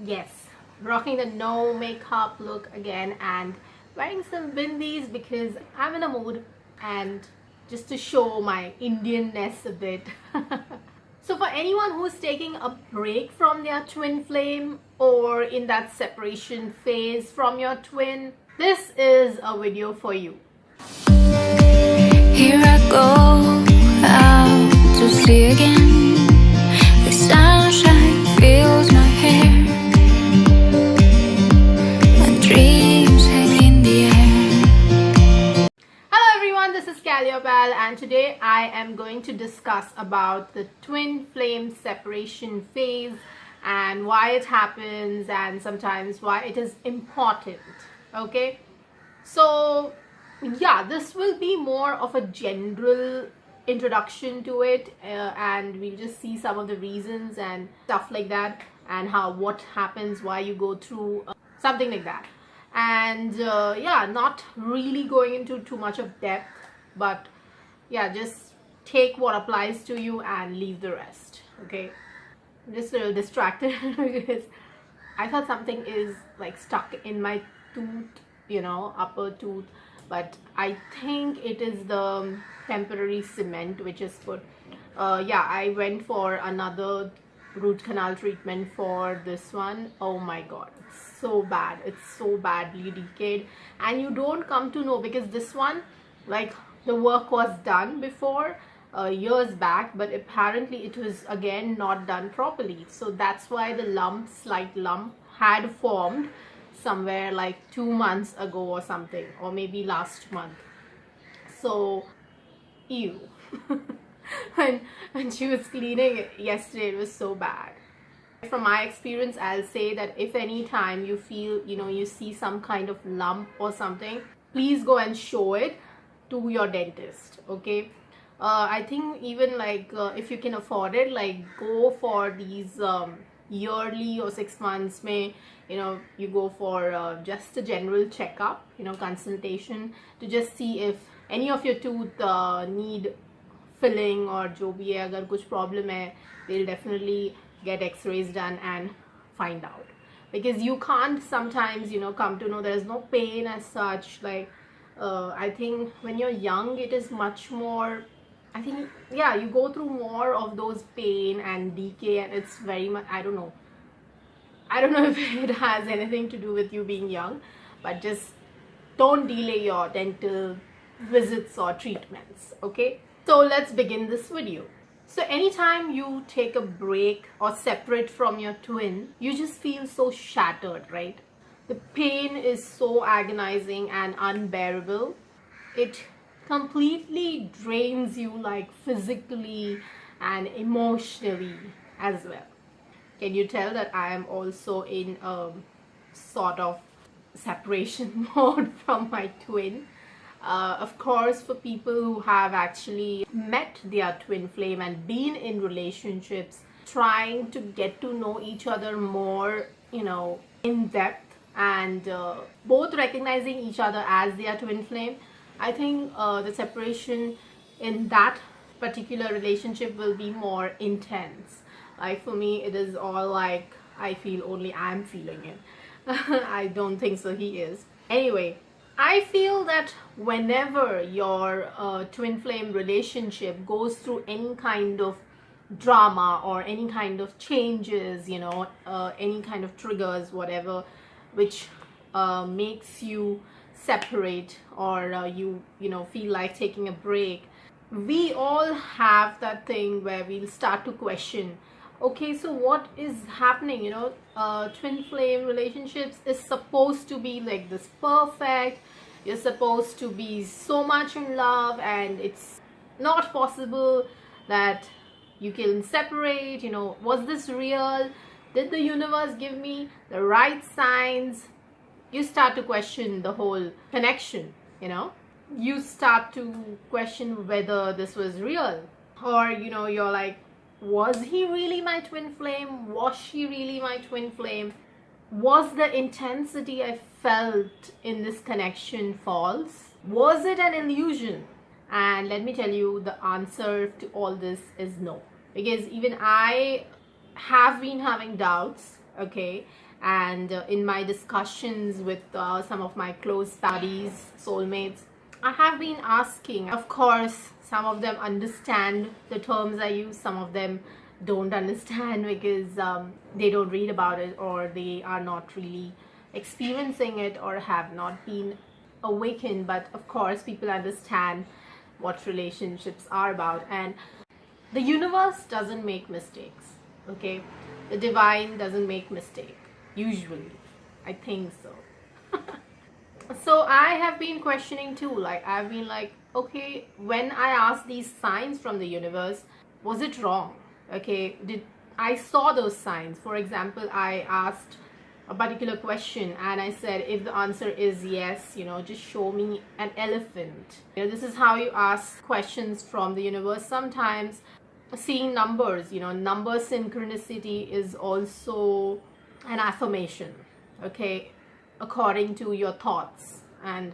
Yes, rocking the no makeup look again and wearing some bindis because I'm in a mood and just to show my Indianness a bit. So for anyone who's taking a break from their twin flame or in that separation phase from your twin, this is a video for you. Here I go out to sea again. The sunshine fills my hair. My dreams hang in the air. Hello everyone, this is Calliope and today I am going to discuss about the twin flame separation phase and why it happens and sometimes why it is important. Okay, so yeah, this will be more of a general introduction to it and we'll just see some of the reasons and stuff like that and what happens, why you go through something like that. And yeah, not really going into too much of depth, but yeah, just take what applies to you and leave the rest. Okay, I'm just a little distracted because I thought something is like stuck in my tooth, upper tooth, but I think it is the temporary cement which is put. Yeah, I went for another root canal treatment for this one. Oh my god, it's so bad, it's so badly decayed and you don't come to know because this one, like, the work was done before years back, but apparently it was again not done properly, so that's why the slight lump had formed somewhere like 2 months ago or something, or maybe last month. So ew. when she was cleaning it yesterday, it was so bad. From my experience, I'll say that if any time you feel, you see some kind of lump or something, please go and show it to your dentist. Okay, I think even like if you can afford it, like go for these yearly or 6 months may, you go for just a general checkup, consultation, to just see if any of your tooth need filling or जो भी है, अगर कुछ problem है, they'll definitely get x-rays done and find out, because you can't sometimes come to know there's no pain as such. Like I think when you're young it is much more, I think, yeah, you go through more of those pain and decay, and it's very much, I don't know if it has anything to do with you being young, but just don't delay your dental visits or treatments. Okay, so let's begin this video. So anytime you take a break or separate from your twin, you just feel so shattered, right? The pain is so agonizing and unbearable. It completely drains you, like physically and emotionally as well. Can you tell that I am also in a sort of separation mode from my twin? Of course, for people who have actually met their twin flame and been in relationships, trying to get to know each other more, in depth, and both recognizing each other as their twin flame, I think the separation in that particular relationship will be more intense. Like for me, it is all like I feel only I'm feeling it. I don't think so he is. Anyway, I feel that whenever your twin flame relationship goes through any kind of drama or any kind of changes, any kind of triggers, whatever, which makes you separate or you feel like taking a break, we all have that thing where we'll start to question, okay, so what is happening? Twin flame relationships is supposed to be like this perfect, you're supposed to be so much in love, and it's not possible that you can separate. Was this real? Did the universe give me the right signs? You start to question the whole connection. You start to question whether this was real, or you're like, was he really my twin flame? Was she really my twin flame? Was the intensity I felt in this connection false? Was it an illusion? And let me tell you, the answer to all this is no, because even I have been having doubts okay? And in my discussions with some of my close buddies, soulmates, I have been asking. Of course, some of them understand the terms I use, some of them don't understand because they don't read about it, or they are not really experiencing it, or have not been awakened. But of course, people understand what relationships are about, and the universe doesn't make mistakes, okay? The divine doesn't make mistake, usually. I think so. So I have been questioning too. Like, I've been like, okay, when I asked these signs from the universe, was it wrong? Okay, did I saw those signs? For example, I asked a particular question and I said, if the answer is yes, just show me an elephant. This is how you ask questions from the universe. Sometimes seeing numbers, number synchronicity is also an affirmation, okay, according to your thoughts, and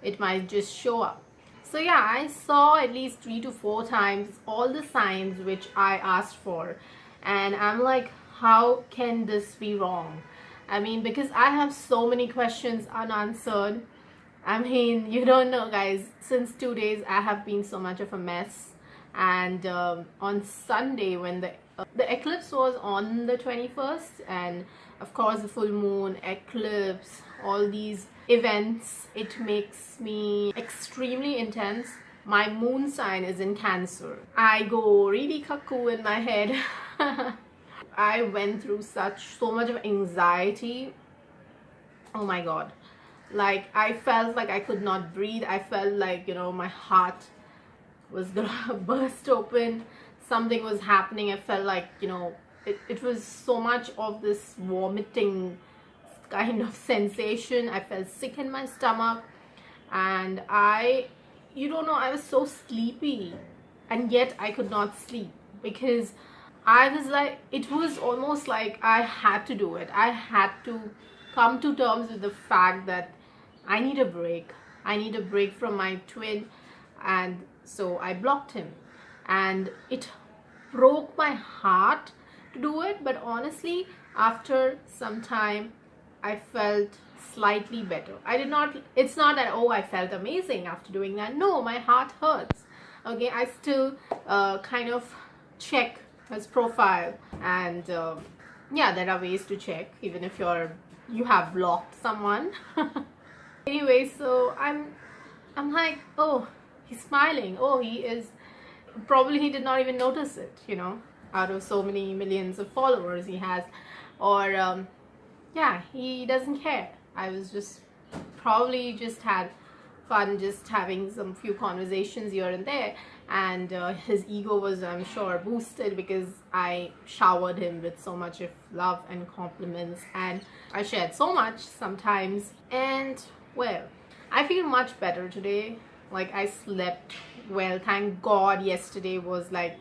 it might just show up. So yeah, I saw at least 3 to 4 times all the signs which I asked for, and I'm like, how can this be wrong? I mean, because I have so many questions unanswered. I mean, you don't know, guys, since 2 days I have been so much of a mess. And on Sunday, when the eclipse was on the 21st, and of course the full moon, eclipse, all these events, it makes me extremely intense. My moon sign is in Cancer. I go really cuckoo in my head. I went through so much of anxiety. Oh my god. Like, I felt like I could not breathe. I felt like, my heart was gonna burst open. Something was happening. I felt like, it was so much of this vomiting kind of sensation. I felt sick in my stomach, and I was so sleepy, and yet I could not sleep because I was like, it was almost like I had to do it. I had to come to terms with the fact that I need a break. I need a break from my twin, and so I blocked him, and it broke my heart to do it. But honestly, after some time, I felt slightly better. It's not that, oh, I felt amazing after doing that. No, my heart hurts. Okay, I still kind of check his profile, and yeah, there are ways to check even if you have blocked someone. Anyway, so I'm like, oh, he's smiling. Oh, he did not even notice it, out of so many millions of followers he has. Or yeah, he doesn't care. I was just probably just had fun, just having some few conversations here and there, and his ego was, I'm sure, boosted because I showered him with so much of love and compliments, and I shared so much sometimes. And well, I feel much better today. Like, I slept well, thank God. Yesterday was like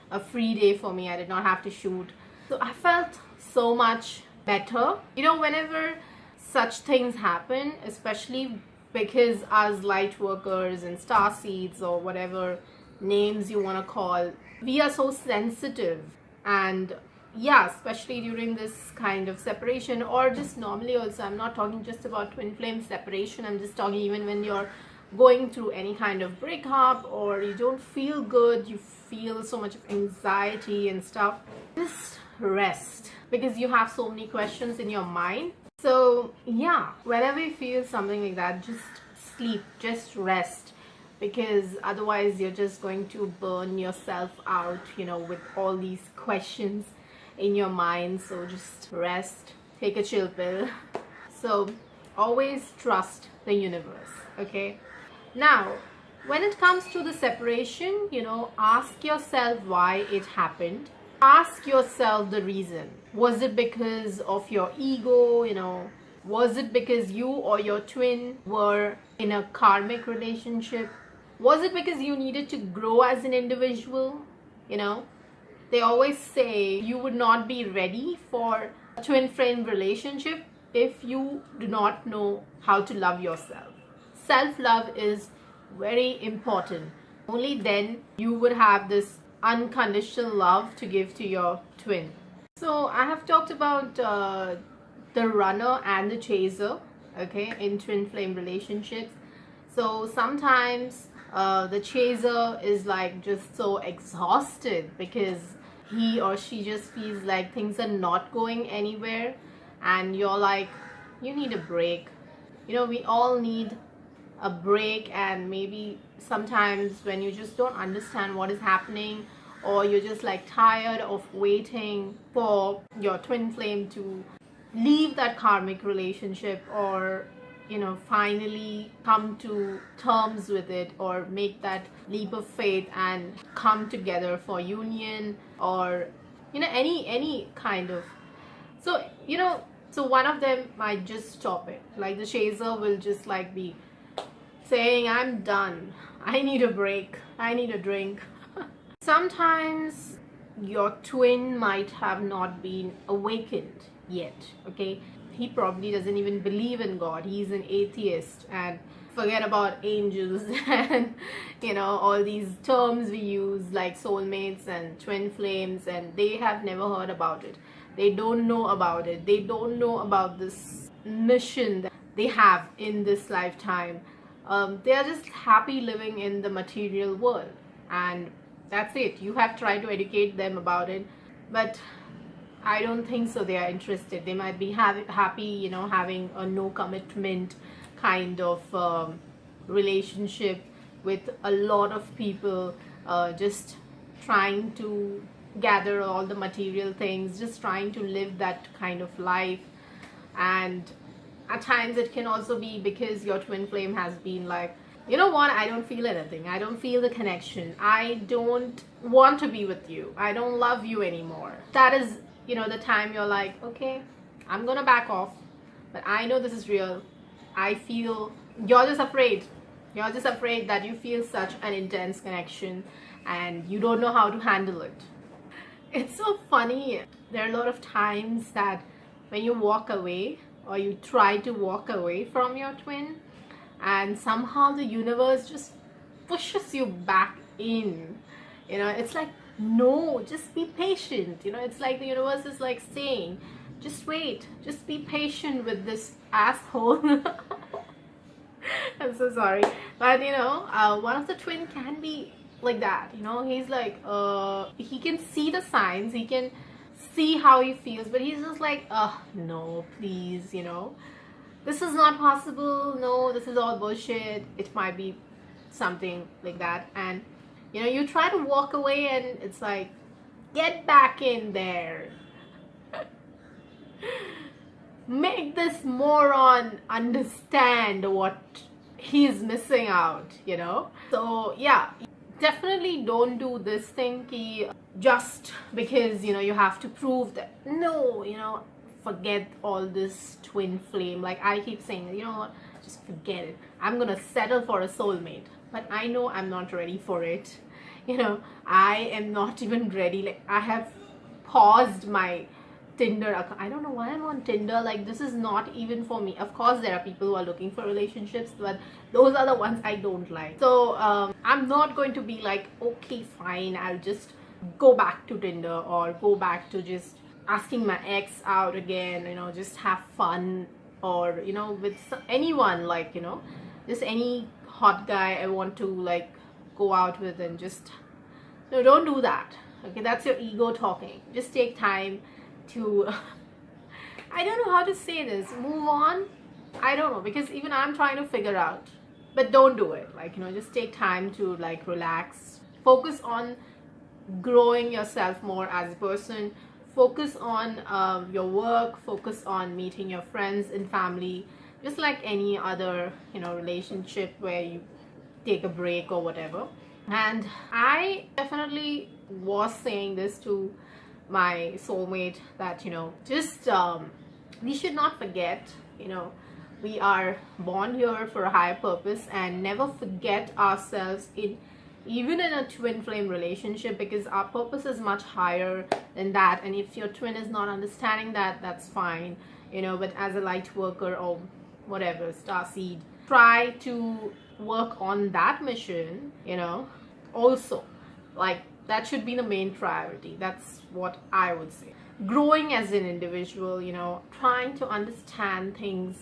a free day for me. I did not have to shoot, so I felt so much better. Whenever such things happen, especially because as light workers and star seeds, or whatever names you want to call, we are so sensitive. And yeah, especially during this kind of separation, or just normally also, I'm not talking just about twin flame separation, I'm just talking even when you're going through any kind of breakup, or you don't feel good, you feel so much of anxiety and stuff, just rest, because you have so many questions in your mind. So yeah, whenever you feel something like that, just sleep, just rest, because otherwise you're just going to burn yourself out, with all these questions in your mind. So just rest, take a chill pill. So always trust the universe, okay? Now, when it comes to the separation, ask yourself why it happened. Ask yourself the reason. Was it because of your ego? Was it because you or your twin were in a karmic relationship? Was it because you needed to grow as an individual? They always say you would not be ready for a twin flame relationship if you do not know how to love yourself. Self-love is very important. Only then you would have this unconditional love to give to your twin. So I have talked about the runner and the chaser, okay, in twin flame relationships. So sometimes the chaser is like just so exhausted because he or she just feels like things are not going anywhere, and you're like, you need a break. You know, we all need a break. And maybe sometimes when you just don't understand what is happening, or you're just like tired of waiting for your twin flame to leave that karmic relationship, or you know, finally come to terms with it, or make that leap of faith and come together for union, or you know, any kind of, so you know, so one of them might just stop it. Like the chaser will just like be saying, I'm done, I need a break, I need a drink. Sometimes your twin might have not been awakened yet, okay? He probably doesn't even believe in God. He's an atheist, and forget about angels and you know, all these terms we use like soulmates and twin flames, and they have never heard about it. They don't know about it. They don't know about this mission that they have in this lifetime. They are just happy living in the material world, and that's it. You have tried to educate them about it, but I don't think so they are interested. They might be happy, you know, having a no commitment kind of relationship with a lot of people, just trying to gather all the material things, just trying to live that kind of life. And at times it can also be because your twin flame has been like, you know what, I don't feel anything, I don't feel the connection, I don't want to be with you, I don't love you anymore. That is, you know, the time you're like, okay, I'm gonna back off, but I know this is real. I feel, you're just afraid that you feel such an intense connection and you don't know how to handle it. It's so funny. There are a lot of times that when you walk away, or you try to walk away from your twin, and somehow the universe just pushes you back in. You know, it's like, no, just be patient. You know, it's like the universe is like saying, just wait, just be patient with this asshole. I'm so sorry, but you know, one of the twin can be like that. You know, he's like, he can see the signs, he can see how he feels, but he's just like, no, please, you know, this is not possible, no, this is all bullshit. It might be something like that. And you know, you try to walk away and it's like, get back in there. Make this moron understand what he's missing out, you know. So yeah, definitely don't do this thing ki just because, you know, you have to prove that. No, you know, forget all this twin flame. Like I keep saying, you know what, just forget it. I'm gonna settle for a soulmate, but I know I'm not ready for it. You know, I am not even ready. Like I have paused my Tinder account. I don't know why I'm on Tinder. Like this is not even for me. Of course there are people who are looking for relationships, but those are the ones I don't like. So I'm not going to be like, okay fine, I'll just go back to Tinder, or go back to just asking my ex out again, you know, just have fun, or you know, with anyone, like, you know, just any hot guy I want to like go out with, and just, no, don't do that. Okay, that's your ego talking. Just take time to I don't know how to say this, move on. I don't know, because even I'm trying to figure out, but don't do it. Like, you know, just take time to like relax, focus on growing yourself more as a person, focus on your work, focus on meeting your friends and family, just like any other, you know, relationship where you take a break or whatever. And I definitely was saying this to my soulmate, that, you know, just we should not forget, you know, we are born here for a higher purpose, and never forget ourselves in, even in a twin flame relationship, because our purpose is much higher than that. And if your twin is not understanding that, that's fine, you know. But as a light worker or whatever, starseed, try to work on that mission, you know, also. Like that should be the main priority. That's what I would say. growing as an individual, trying to understand things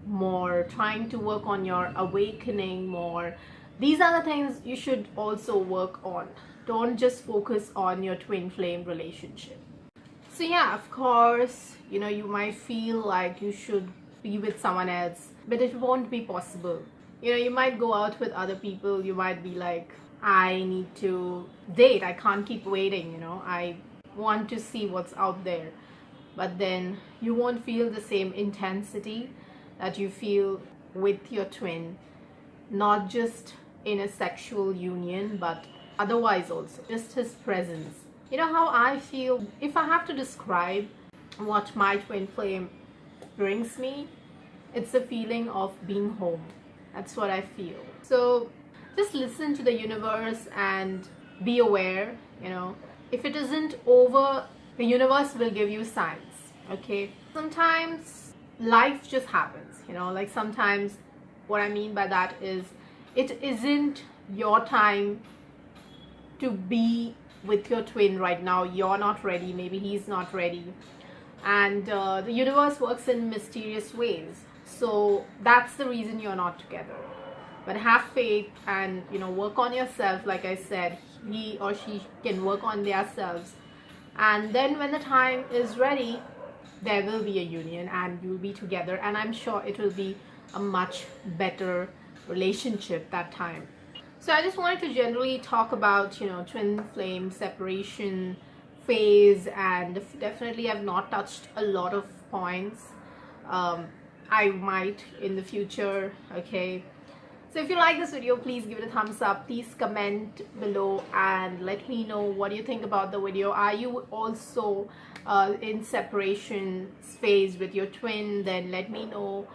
more, trying to work on your awakening more. These are the things you should also work on. Don't just focus on your twin flame relationship. So yeah, of course, you might feel like you should be with someone else, but it won't be possible. You might go out with other people, you might be like, I need to date, I can't keep waiting, I want to see what's out there. But then you won't feel the same intensity that you feel with your twin, not just in a sexual union, but otherwise also, just his presence. How I feel, if I have to describe what my twin flame brings me, it's a feeling of being home. That's what I feel. So just listen to the universe and be aware. If it isn't over, the universe will give you signs. Okay, sometimes life just happens, like sometimes what I mean by that is it isn't your time to be with your twin right now. You're not ready, maybe he's not ready, and the universe works in mysterious ways. So that's the reason you're not together. But have faith and work on yourself. Like I said, he or she can work on themselves, and then when the time is ready, there will be a union and you'll be together, and I'm sure it will be a much better relationship that time. So I just wanted to generally talk about twin flame separation phase, and definitely I've not touched a lot of points. I might in the future. Okay, so if you like this video, please give it a thumbs up. Please comment below and let me know what you think about the video. Are you also in separation phase with your twin? Then let me know.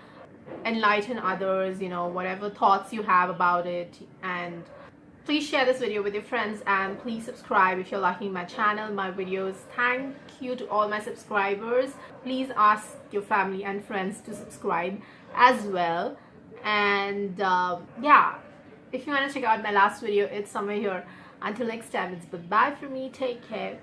Enlighten others, whatever thoughts you have about it. And please share this video with your friends, and please subscribe if you're liking my channel, my videos. Thank you to all my subscribers. Please ask your family and friends to subscribe as well. And yeah, if you want to check out my last video, it's somewhere here. Until next time, it's goodbye from me. Take care.